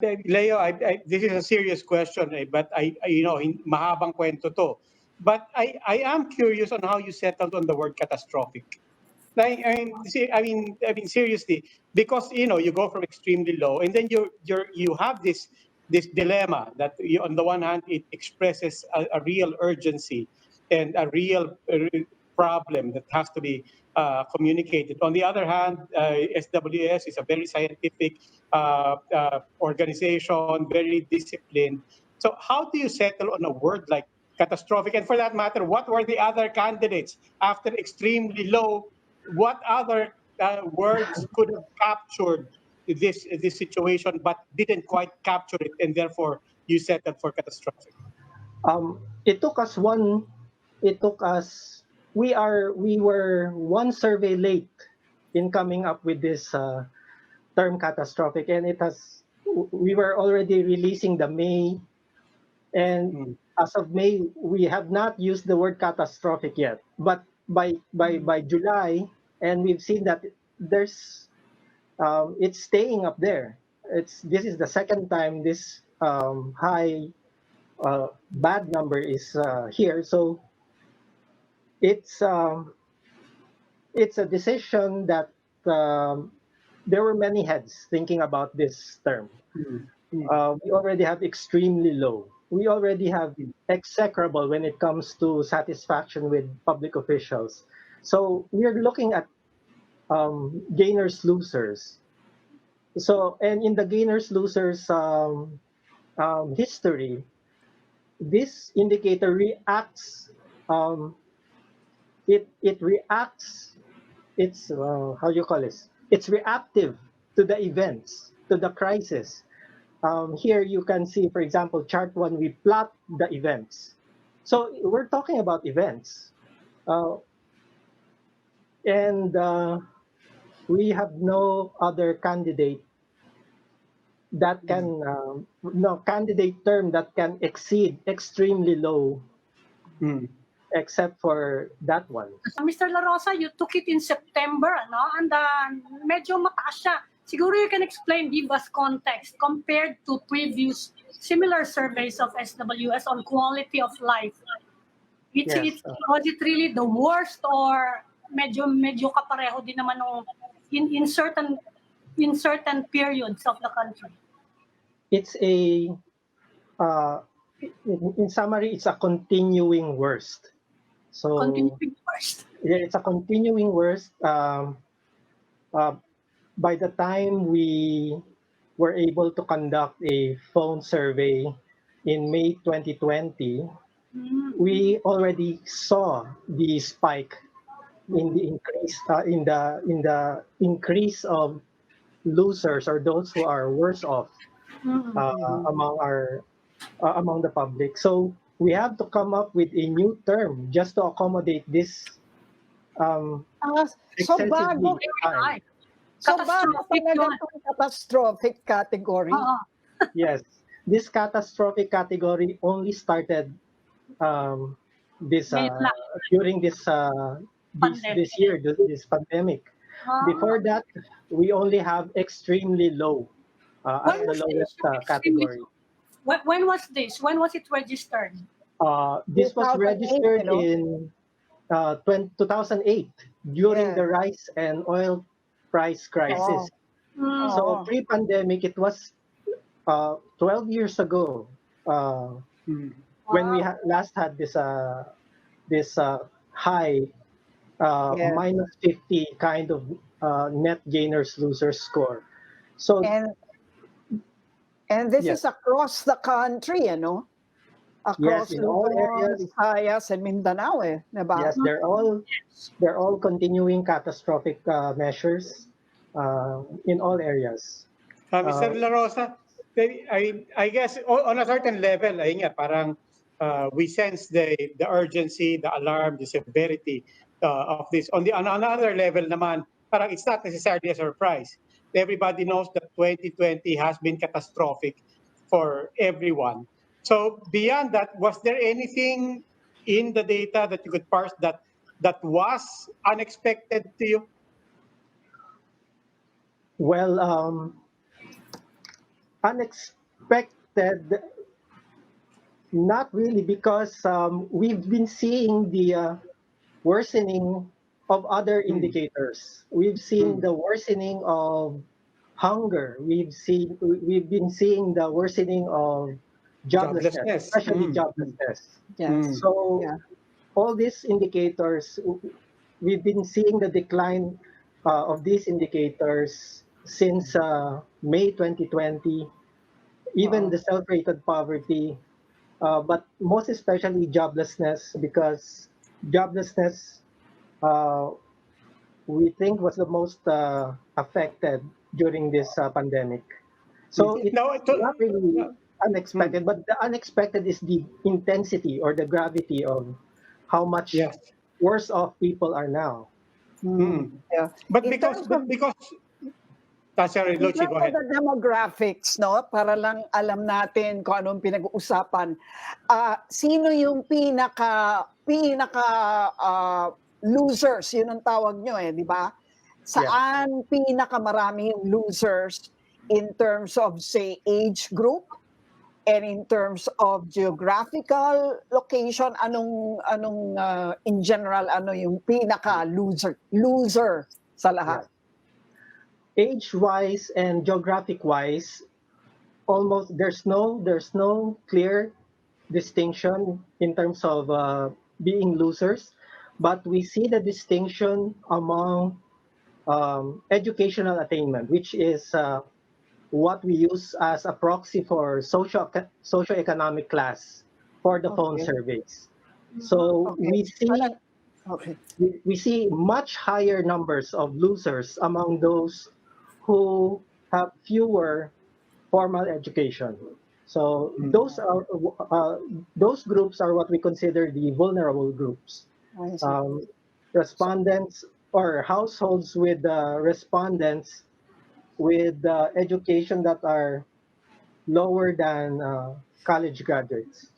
Leo, this is a serious question, but mahabang kwento to. But I am curious on how you settled on the word catastrophic. Seriously, because you go from extremely low, and then you have this dilemma that on the one hand it expresses a real urgency and a real problem that has to be communicated. On the other hand, SWS is a very scientific organization, very disciplined. So how do you settle on a word like catastrophic? And for that matter, what were the other candidates after extremely low? What other words could have captured this situation but didn't quite capture it, and therefore you settled for catastrophic? It took us one. It took us. We were one survey late in coming up with this term catastrophic, and it has. We were already releasing the May, and as of May, we have not used the word catastrophic yet. But by July, and we've seen that there's it's staying up there. This is the second time this high bad number is here. So it's um, it's a decision that there were many heads thinking about this term. We already have extremely low. We already have execrable when it comes to satisfaction with public officials. So we're looking at gainers losers. So, and in the gainers losers history, this indicator reacts. Um, it reacts. It's how you call this? It's reactive to the events, to the crisis. Here you can see, for example, chart one. We plot the events. So we're talking about events, uh, and we have no other candidate that can no candidate term that can exceed extremely low, except for that one. So, Mr. La Rosa, you took it in September, no? And medyo mataas siya. Siguro you can explain, give us context compared to previous similar surveys of SWS on quality of life. Was it really the worst, or medyo kapareho din naman nung in certain periods of the country? It's a in summary, it's a continuing worst. So Continuing worst. yeah, it's a continuing worst. By the time we were able to conduct a phone survey in May 2020, we already saw the spike in the increase of losers, or those who are worse off among the public. So we have to come up with a new term just to accommodate this So bago, high. so bago talaga itong catastrophic category. Yes, this catastrophic category only started during this year, this pandemic. Before that, we only have extremely low as the lowest category. When was this? When was it registered? This was 2008, registered you know? in 2008 during the rice and oil price crisis. So pre-pandemic, it was 12 years ago when we last had this high minus 50 kind of net gainers losers score. So And this Yes. is across the country, you know? Across Yes, in all Luzon, areas. Visayas, and Mindanao, diba? yes, they're all continuing catastrophic measures in all areas. Mr. La Rosa, I guess on a certain level, parang we sense the urgency, the alarm, the severity of this. On another level naman, parang it's not necessarily a surprise. Everybody knows that 2020 has been catastrophic for everyone. So beyond that, was there anything in the data that you could parse that was unexpected to you? Well, unexpected, not really, because we've been seeing the worsening of other indicators. We've seen the worsening of hunger. We've been seeing the worsening of joblessness, Joblessness. especially joblessness. Yes. So Yeah. all these indicators, we've been seeing the decline of these indicators since May 2020, even Wow. the self-rated poverty, but most especially joblessness, because joblessness, uh, we think, was the most affected during this pandemic. So it's Now, not really mm, unexpected, but the unexpected is the intensity or the gravity of how much yes. worse off people are now. Yeah. But In because, terms of but because, sorry, In Lucy, go terms of ahead. the demographics, no, para lang alam natin kung anong pinag-uusapan. Sino yung pinaka losers, yun ang tawag nyo eh, di ba? Yeah. Saan pinakamarami yung losers in terms of say age group and in terms of geographical location, anong in general ano yung pinaka loser sa lahat? Yeah. Age-wise and geographic-wise, almost there's no clear distinction in terms of being losers, but we see the distinction among educational attainment, which is what we use as a proxy for socioeconomic class for the phone Okay. surveys. So Okay. Okay. we see much higher numbers of losers among those who have fewer formal education. So those groups are what we consider the vulnerable groups. I see. Um, respondents or households with respondents with education that are lower than college graduates.